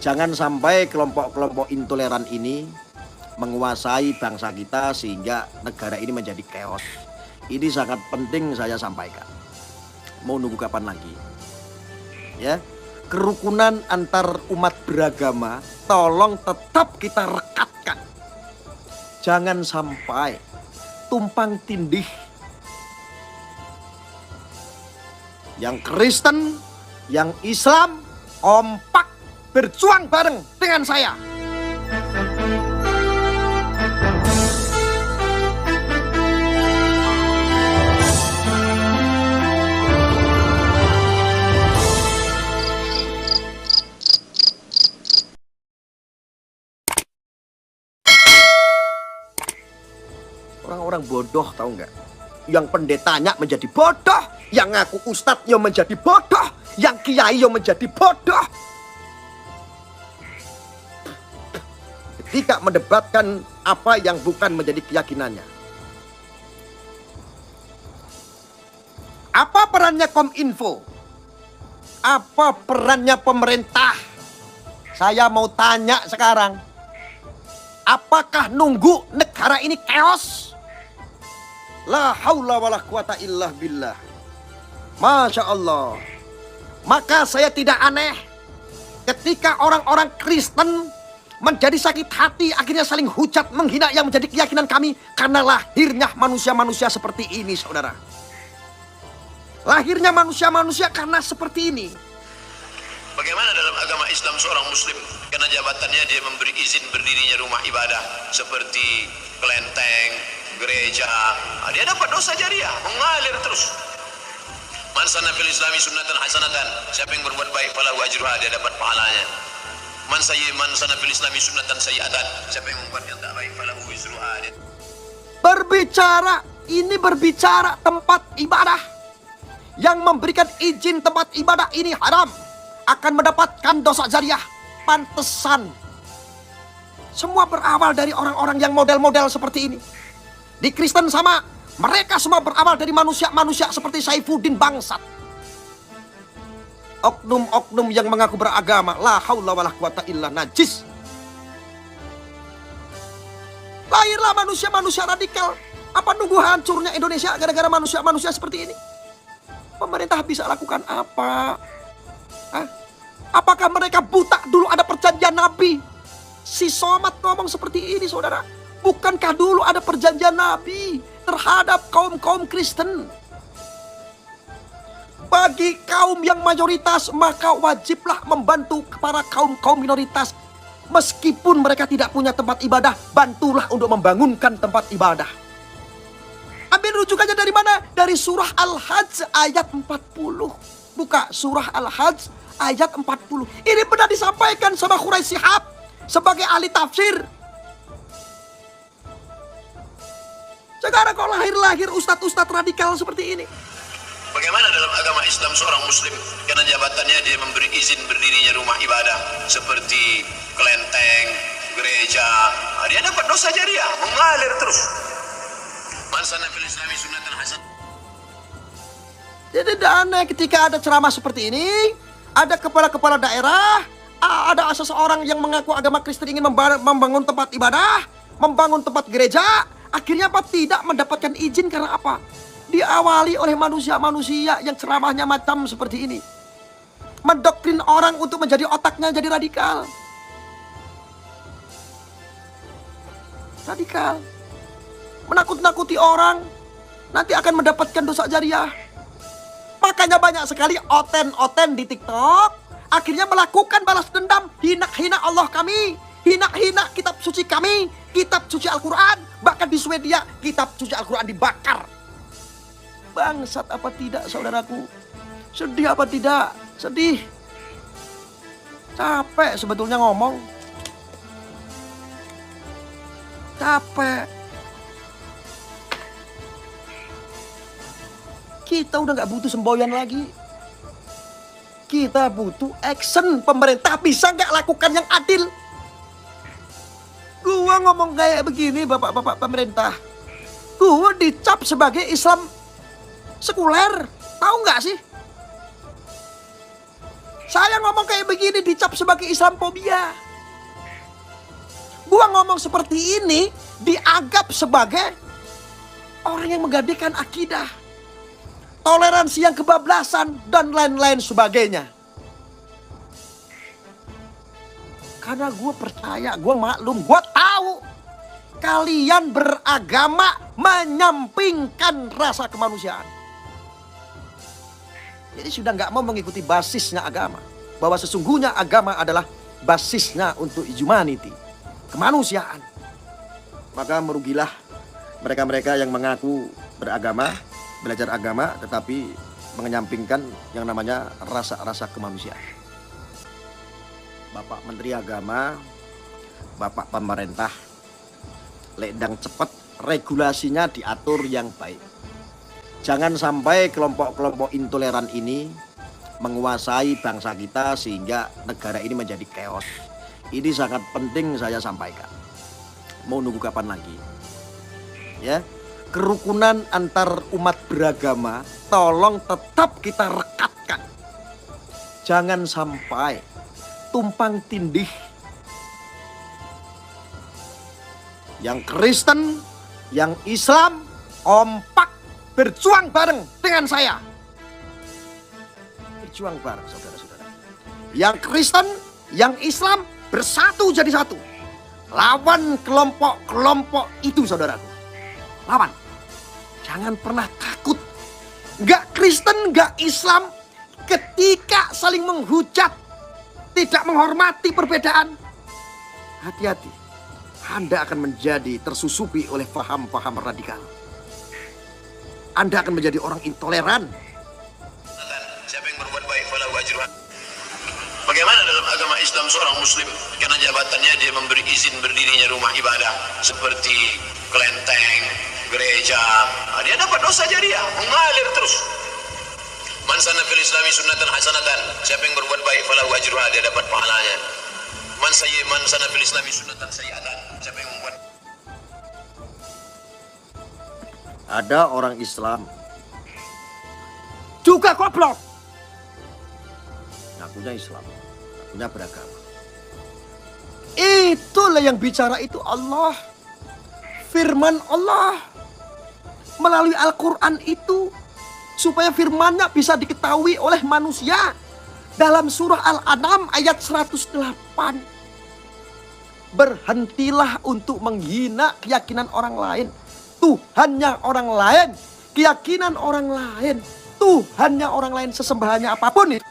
Jangan sampai kelompok-kelompok intoleran ini menguasai bangsa kita sehingga negara ini menjadi chaos. Ini sangat penting saya sampaikan. Mau nunggu kapan lagi? Ya, kerukunan antar umat beragama tolong tetap kita rekatkan. Jangan sampai tumpang tindih. Yang Kristen, yang Islam kompak berjuang bareng dengan saya. Orang-orang bodoh tahu nggak? Yang pendetanya menjadi bodoh, yang ngaku ustadz yang menjadi bodoh, yang kiai yang menjadi bodoh. Ketika mendebatkan apa yang bukan menjadi keyakinannya. Apa perannya Kominfo? Apa perannya pemerintah? Saya mau tanya sekarang. Apakah nunggu negara ini chaos? La haula wala quwata illa billah. Masya Allah. Maka saya tidak aneh ketika orang-orang Kristen menjadi sakit hati, akhirnya saling hujat, menghina yang menjadi keyakinan kami. Karena lahirnya manusia-manusia seperti ini, saudara. Lahirnya manusia-manusia karena seperti ini. Bagaimana dalam agama Islam seorang muslim karena jabatannya dia memberi izin berdirinya rumah ibadah seperti kelenteng, gereja, dia dapat dosa jariah, mengalir terus. Man sanna fil islami sunnatan hasanatan, siapa yang berbuat baik falahu ajruha, dia dapat pahalanya. Man sana fil islami sunnatan sayyi'atan, siapa yang membuat yang tak baik falahu wizruha. Berbicara tempat ibadah. Yang memberikan izin tempat ibadah ini haram, akan mendapatkan dosa jariah. Pantesan semua berawal dari orang-orang yang model-model seperti ini. Di Kristen sama, mereka semua berawal dari manusia-manusia seperti Saifuddin bangsat. Oknum-oknum yang mengaku beragama, la haula wala quwata illa najis. Lahirlah manusia-manusia radikal. Apa nunggu hancurnya Indonesia gara-gara manusia-manusia seperti ini? Pemerintah bisa lakukan apa? Hah? Apakah mereka buta dulu ada perjanjian Nabi? Si Somad ngomong seperti ini, saudara. Bukankah dulu ada perjanjian Nabi terhadap kaum-kaum Kristen? Bagi kaum yang mayoritas, maka wajiblah membantu para kaum-kaum minoritas. Meskipun mereka tidak punya tempat ibadah, bantulah untuk membangunkan tempat ibadah. Ambil rujukannya dari mana? Dari surah Al-Hajj ayat 40. Buka surah Al-Hajj ayat 40. Ini benar disampaikan sama Quraisy Shihab sebagai ahli tafsir. Sekarang kok lahir-lahir ustadz-ustadz radikal seperti ini. Bagaimana dalam agama Islam seorang muslim karena jabatannya dia memberi izin berdirinya rumah ibadah seperti kelenteng, gereja, dia dapat dosa jariah, mengalir terus. Man sanna fil islami sunnatan hasanah. Jadi tidak aneh ketika ada ceramah seperti ini, ada kepala-kepala daerah, ada seseorang yang mengaku agama Kristen ingin membangun tempat ibadah, membangun tempat gereja, akhirnya apa? Tidak mendapatkan izin karena apa? Diawali oleh manusia-manusia yang ceramahnya macam seperti ini. Mendoktrin orang untuk menjadi otaknya jadi radikal. Radikal. Menakut-nakuti orang, nanti akan mendapatkan dosa jariah. Makanya banyak sekali oten-oten di TikTok akhirnya melakukan balas dendam, hina-hina Allah kami, hina-hina kitab suci kami, kitab suci Al-Quran. Bahkan di Swedia kitab suci Al-Quran dibakar. Bangsat apa tidak, saudaraku? Sedih apa tidak? Sedih. Capek sebetulnya ngomong. Capek. Kita udah gak butuh semboyan lagi. Kita butuh action. Pemerintah bisa gak lakukan yang adil? Gua ngomong kayak begini, bapak-bapak pemerintah. Gua dicap sebagai Islam sekuler. Tahu gak sih? Saya ngomong kayak begini dicap sebagai Islamfobia. Gua ngomong seperti ini dianggap sebagai orang yang menggadaikan akidah, toleransi yang kebablasan, dan lain-lain sebagainya. Karena gue percaya, gue maklum, gue tahu kalian beragama menyampingkan rasa kemanusiaan. Jadi sudah nggak mau mengikuti basisnya agama. Bahwa sesungguhnya agama adalah basisnya untuk humanity, kemanusiaan. Maka merugilah mereka-mereka yang mengaku beragama, belajar agama, tetapi menyampingkan yang namanya rasa-rasa kemanusiaan. Bapak Menteri Agama, Bapak Pemerintah, ledang cepat, regulasinya diatur yang baik. Jangan sampai kelompok-kelompok intoleran ini menguasai bangsa kita sehingga negara ini menjadi chaos. Ini sangat penting saya sampaikan. Mau nunggu kapan lagi? Ya, kerukunan antar umat beragama tolong tetap kita rekatkan. Jangan sampai tumpang tindih. Yang Kristen, yang Islam kompak berjuang bareng dengan saya. Berjuang bareng saudara-saudara. Yang Kristen, yang Islam bersatu jadi satu. Lawan kelompok-kelompok itu saudaraku. Lawan. Jangan pernah takut. Enggak Kristen, enggak Islam ketika saling menghujat, tidak menghormati perbedaan, hati-hati. Anda akan menjadi tersusupi oleh paham-paham radikal. Anda akan menjadi orang intoleran. Siapa yang berbuat baik falahu ajruha. Bagaimana dalam agama Islam seorang muslim karena jabatannya dia memberi izin berdirinya rumah ibadah seperti kelenteng, gereja, dia dapat dosa jariah, mengalir terus. Man sanna fil islami sunnatan hasanatan, siapa yang berbuat baik falahu ajruha, dia dapat pahalanya. Man sanna fil islami sunnatan sayyi'atan, siapa yang membuat. Ada orang Islam juga goblok. Ngakunya Islam, ngakunya beragama. Itulah yang bicara itu Allah. Firman Allah melalui Al-Quran itu, supaya firmannya bisa diketahui oleh manusia. Dalam surah Al-An'am ayat 108. Berhentilah untuk menghina keyakinan orang lain, Tuhannya orang lain, keyakinan orang lain, Tuhannya orang lain, sesembahannya apapun itu.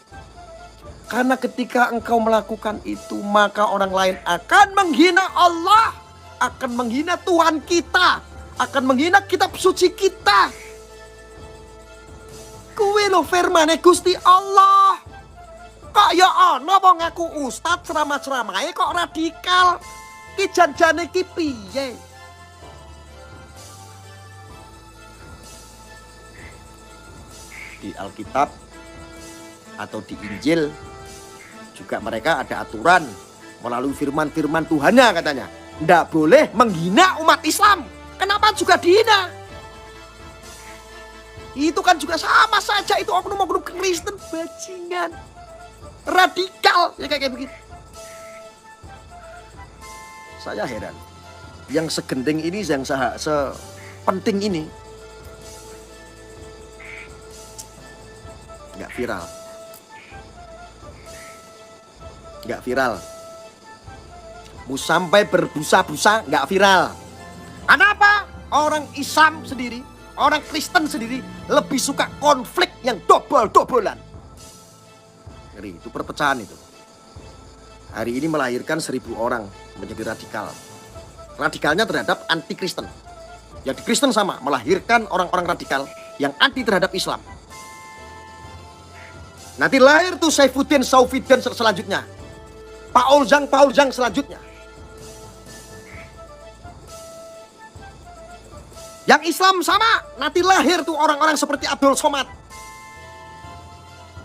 Karena ketika engkau melakukan itu, maka orang lain akan menghina Allah, akan menghina Tuhan kita, akan menghina kitab suci kita. Kuwi lho firmane Gusti Allah. Kok ya ana wong ngaku ustaz ceramah-ceramahe kok radikal. Ki janjane ki piye? Di Alkitab atau di Injil juga mereka ada aturan melalui firman-firman Tuhannya katanya. Nggak boleh menghina umat Islam. Kenapa juga dihina? Itu kan juga sama saja, itu oknum-oknum Kristen bajingan. Radikal ya kayak begitu. Saya heran. Yang segenting ini, yang sepenting ini nggak viral. Nggak viral. Mau sampai berbusa-busa nggak viral. Kenapa? Orang Islam sendiri, orang Kristen sendiri lebih suka konflik yang dobol-dobolan. Ngeri, itu perpecahan itu. Hari ini melahirkan 1000 orang menjadi radikal. Radikalnya terhadap anti Kristen. Yang di Kristen sama, melahirkan orang-orang radikal yang anti terhadap Islam. Nanti lahir tuh Saifuddin selanjutnya. Paul Zhang selanjutnya. Yang Islam sama, nanti lahir tuh orang-orang seperti Abdul Somad.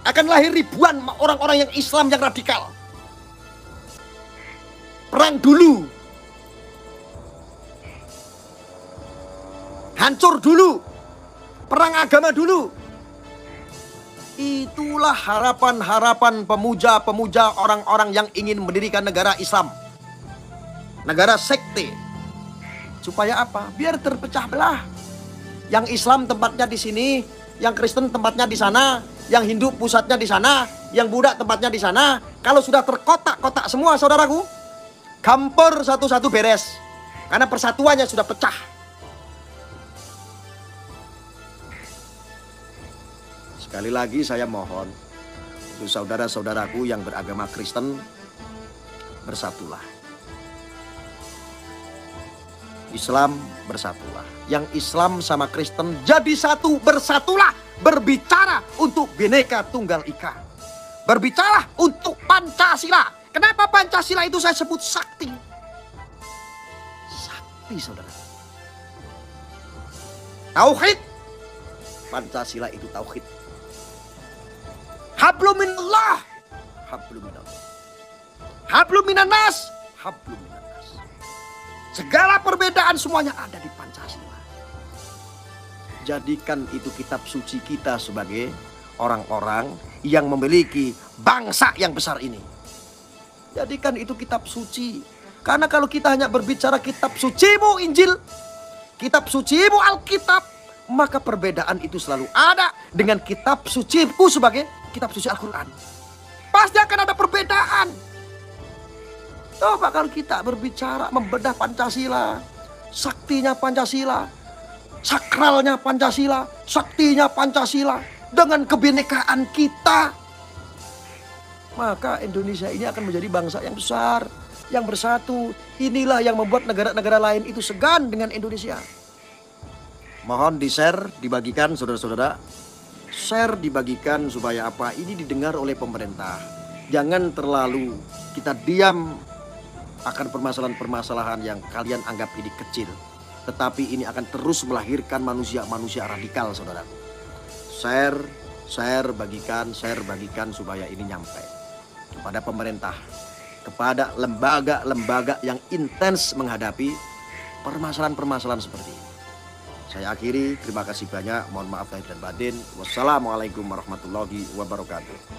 Akan lahir ribuan orang-orang yang Islam yang radikal. Perang dulu. Hancur dulu. Perang agama dulu. Itulah harapan-harapan pemuja-pemuja orang-orang yang ingin mendirikan negara Islam. Negara sekte. Supaya apa? Biar terpecah belah. Yang Islam tempatnya di sini, yang Kristen tempatnya di sana, yang Hindu pusatnya di sana, yang Buddha tempatnya di sana. Kalau sudah terkotak-kotak semua, saudaraku, gampor satu-satu beres. Karena persatuannya sudah pecah. Sekali lagi saya mohon untuk saudara-saudaraku yang beragama Kristen, bersatulah. Islam, bersatulah. Yang Islam sama Kristen jadi satu, bersatulah. Berbicara untuk Bhinneka Tunggal Ika. Berbicara untuk Pancasila. Kenapa Pancasila itu saya sebut sakti? Sakti, saudara. Tauhid. Pancasila itu tauhid. Hablum minallah. Hablum minallah. Hablum minannas. Hablum minannas. Segala perbedaan semuanya ada di Pancasila. Jadikan itu kitab suci kita sebagai orang-orang yang memiliki bangsa yang besar ini. Jadikan itu kitab suci. Karena kalau kita hanya berbicara kitab sucimu Injil, kitab sucimu Alkitab, maka perbedaan itu selalu ada dengan kitab suciku sebagai kitab suci Al-Quran. Pasti akan ada perbedaan. Coba kalau kita berbicara membedah Pancasila, saktinya Pancasila, sakralnya Pancasila, saktinya Pancasila, dengan kebinekaan kita, maka Indonesia ini akan menjadi bangsa yang besar, yang bersatu. Inilah yang membuat negara-negara lain itu segan dengan Indonesia. Mohon di-share, dibagikan saudara-saudara. Share, dibagikan supaya apa? Ini didengar oleh pemerintah. Jangan terlalu kita diam akan permasalahan-permasalahan yang kalian anggap ini kecil. Tetapi ini akan terus melahirkan manusia-manusia radikal, saudara. Share, bagikan supaya ini nyampe kepada pemerintah, kepada lembaga-lembaga yang intens menghadapi permasalahan-permasalahan seperti ini. Saya akhiri, terima kasih banyak. Mohon maaf lahir dan batin. Wassalamualaikum warahmatullahi wabarakatuh.